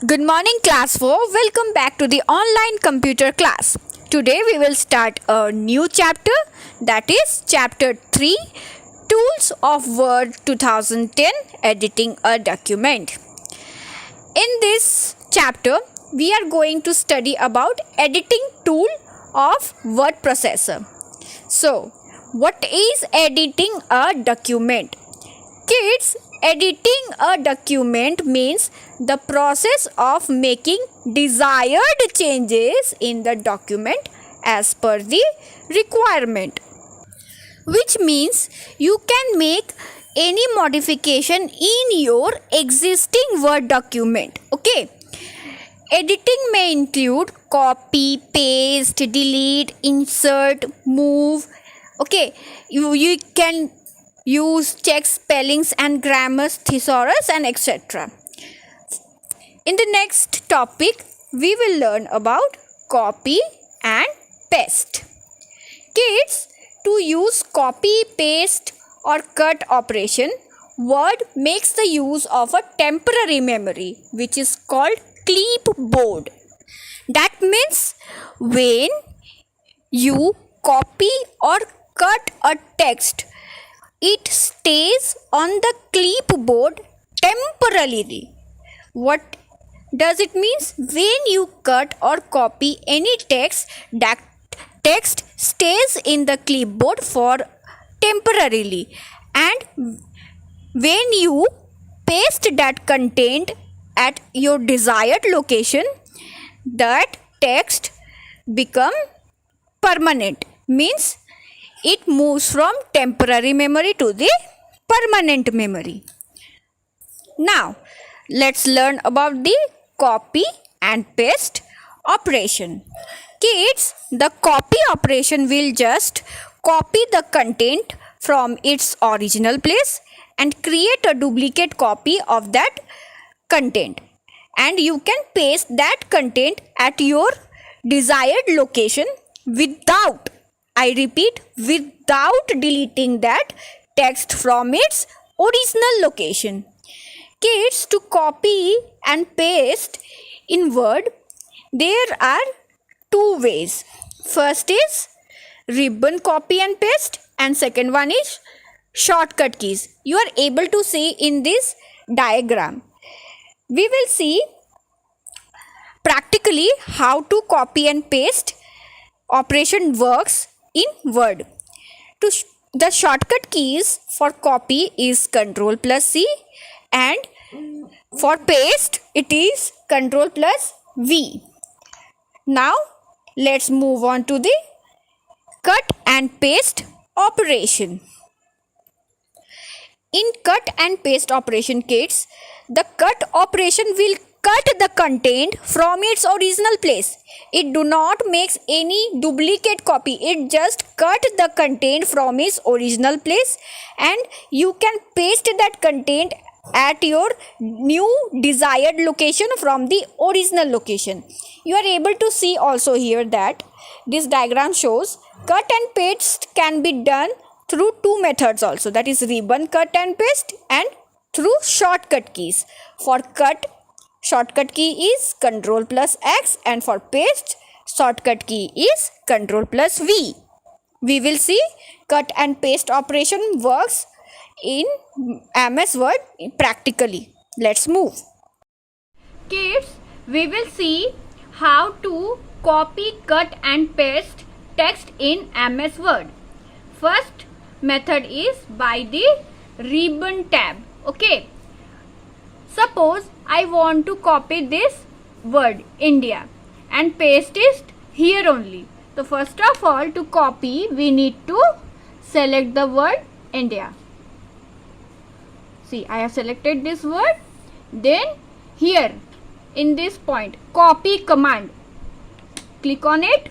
Good morning, class 4. Welcome back to the online computer class. Today we will start a new chapter, that is chapter 3, Tools of Word 2010, Editing a Document. In this chapter, we are going to study about editing tool of word processor. So, what is editing a document? Kids, editing a document means the process of making desired changes in the document as per the requirement, which means you can make any modification in your existing Word document. Okay. Editing may include copy, paste, delete, insert, move. Okay. You can use check spellings and grammars, thesaurus and etc. In the next topic, we will learn about copy and paste. Kids, to use copy, paste or cut operation, Word makes the use of a temporary memory which is called clipboard. That means when you copy or cut a text, it stays on the clipboard temporarily. What does it mean? When you cut or copy any text, that text stays in the clipboard for temporarily, and when you paste that content at your desired location, that text become permanent, means it moves from temporary memory to the permanent memory. Now, let's learn about the copy and paste operation. Kids, the copy operation will just copy the content from its original place and create a duplicate copy of that content, and you can paste that content at your desired location without, I repeat, without deleting that text from its original location. Kids, to copy and paste in Word, there are two ways. First is ribbon copy and paste, and second one is shortcut keys. You are able to see in this diagram. We will see practically how to copy and paste operation works in Word. The shortcut keys for copy is Ctrl plus C, and for paste it is Ctrl plus V. Now let's move on to the cut and paste operation. In cut and paste operation, kids, the cut operation will cut the content from its original place. It do not makes any duplicate copy. It just cut the content from its original place, and you can paste that content at your new desired location from the original location. You are able to see also here that this diagram shows cut and paste can be done through two methods also, that is ribbon cut and paste and through shortcut keys. For cut, shortcut key is Ctrl plus X, and for paste, shortcut key is Ctrl plus V. We will see cut and paste operation works in MS Word practically. Let's move. Kids, we will see how to copy, cut and paste text in MS Word. First method is by the ribbon tab. Okay. Suppose I want to copy this word India and paste it here only. So first of all, to copy we need to select the word India. See, I have selected this word. Then here in this point, copy command, click on it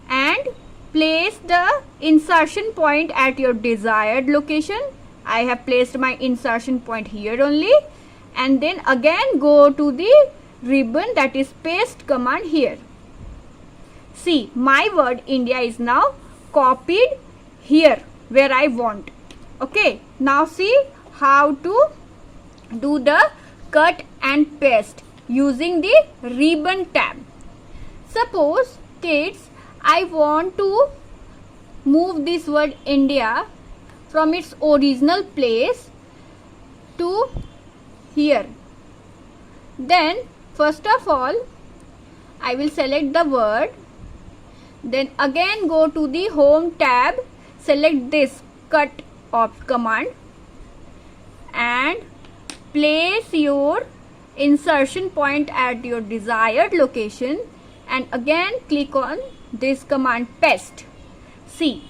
and place the insertion point at your desired location. I have placed my insertion point here only, and then again go to the ribbon, that is paste command here. See, my word India is now copied here where I want. Okay, now see how to do the cut and paste using the ribbon tab. Suppose kids, I want to move this word India from its original place to here. Then first of all I will select the word, then again go to the home tab, select this cut command and place your insertion point at your desired location and again click on this command paste. See,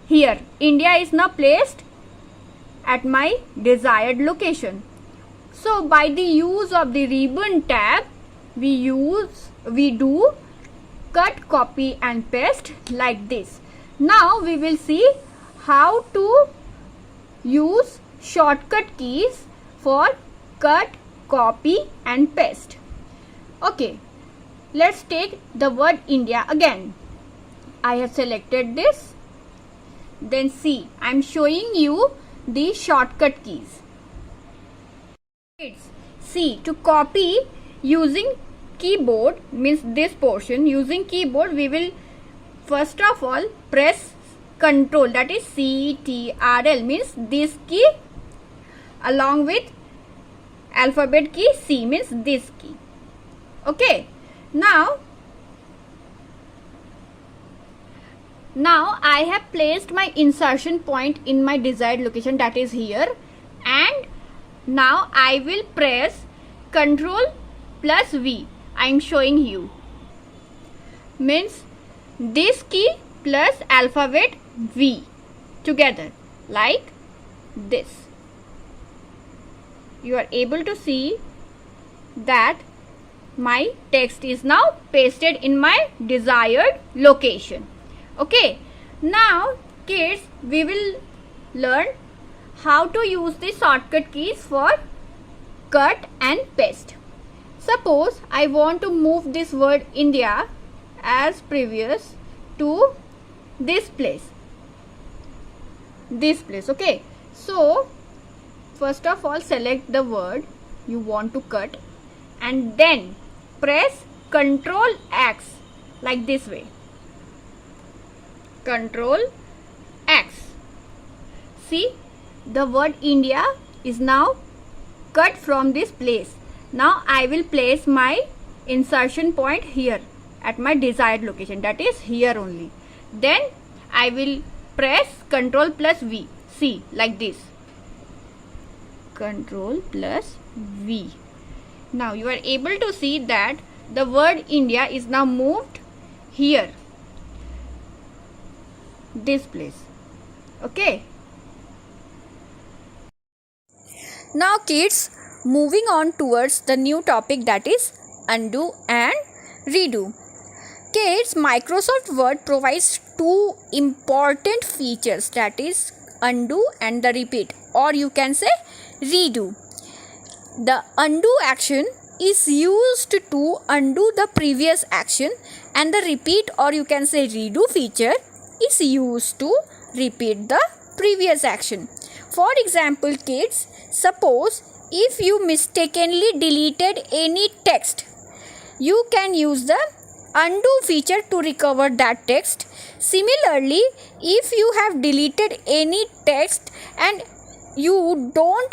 here India is now placed at my desired location. So by the use of the ribbon tab, we do cut, copy and paste like this. Now we will see how to use shortcut keys for cut, copy and paste. Okay, let's take the word India again. I have selected this. Then see, I am showing you the shortcut keys. See, to copy using keyboard, means this portion, using keyboard we will first of all press Control, that is CTRL, means this key along with alphabet key C, means this key. Okay, now I have placed my insertion point in my desired location, that is here, and now I will press Control plus V. I am showing you, means this key plus alphabet V together like this. You are able to see that my text is now pasted in my desired location. Okay, now kids, we will learn how to use the shortcut keys for cut and paste. Suppose I want to move this word India as previous to this place. Okay, so first of all select the word you want to cut and then press Ctrl X like this way. Ctrl X. See, the word India is now cut from this place. Now I will place my insertion point here at my desired location, that is here only. Then I will press Ctrl plus V. See, like this. Ctrl plus V. Now you are able to see that the word India is now moved here, this place. Okay. Now kids, moving on towards the new topic, that is undo and redo. Kids, Microsoft Word provides two important features, that is undo and the repeat, or you can say redo. The undo action is used to undo the previous action and the repeat, or you can say redo feature, is used to repeat the previous action. For example, kids, suppose if you mistakenly deleted any text, you can use the undo feature to recover that text. Similarly, if you have deleted any text and you want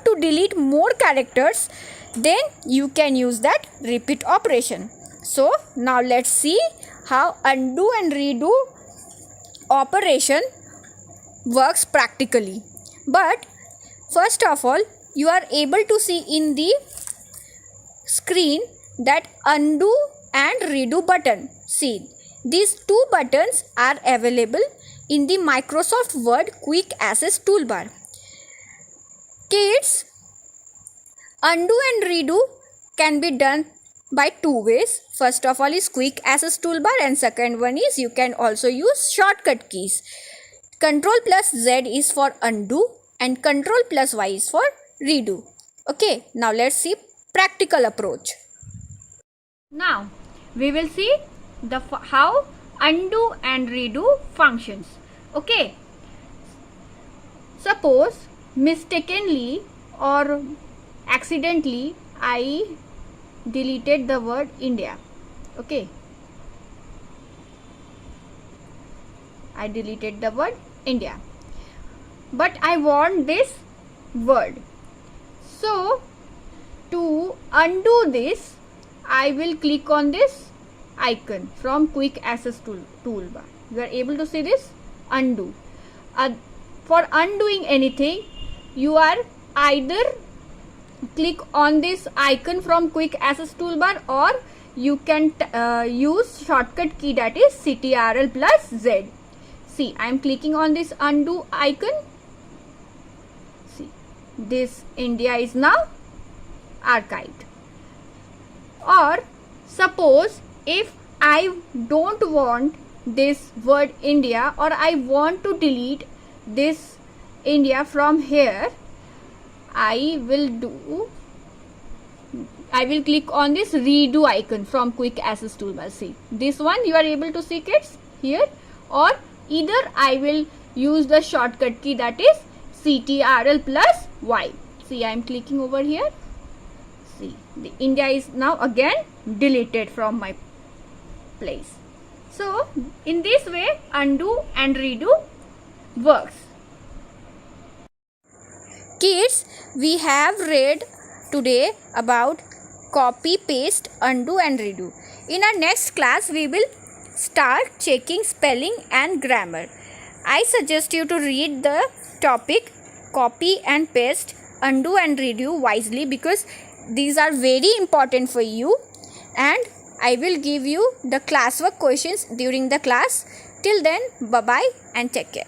to delete more characters, then you can use that repeat operation. So now let's see how undo and redo operation works practically. But first of all, you are able to see in the screen that undo and redo button. See, these two buttons are available in the Microsoft Word Quick Access toolbar. Kids, undo and redo can be done by two ways. First of all is Quick Access toolbar, and second one is you can also use shortcut keys. Ctrl plus Z is for undo and Ctrl plus Y is for redo. Okay, now let's see practical approach. Now we will see how undo and redo functions. Okay, suppose mistakenly or accidentally I deleted the word India. Okay, I deleted the word India, but I want this word. So to undo this, I will click on this icon from quick access toolbar. You are able to see this undo. For undoing anything, you are either click on this icon from quick access toolbar, or you can use shortcut key, that is CTRL plus Z. See, I am clicking on this undo icon. See, this India is now archived. Or suppose if I don't want this word India, or I want to delete this India from here, I will click on this redo icon from quick access toolbar. See, this one you are able to see, kids, here. Or either I will use the shortcut key, that is CTRL plus Y. See, I am clicking over here. See, the India is now again deleted from my place. So in this way, undo and redo works. Kids, we have read today about copy, paste, undo and redo. In our next class, we will start checking spelling and grammar. I suggest you to read the topic copy and paste, undo and redo wisely, because these are very important for you, and I will give you the classwork questions during the class. Till then, bye bye and take care.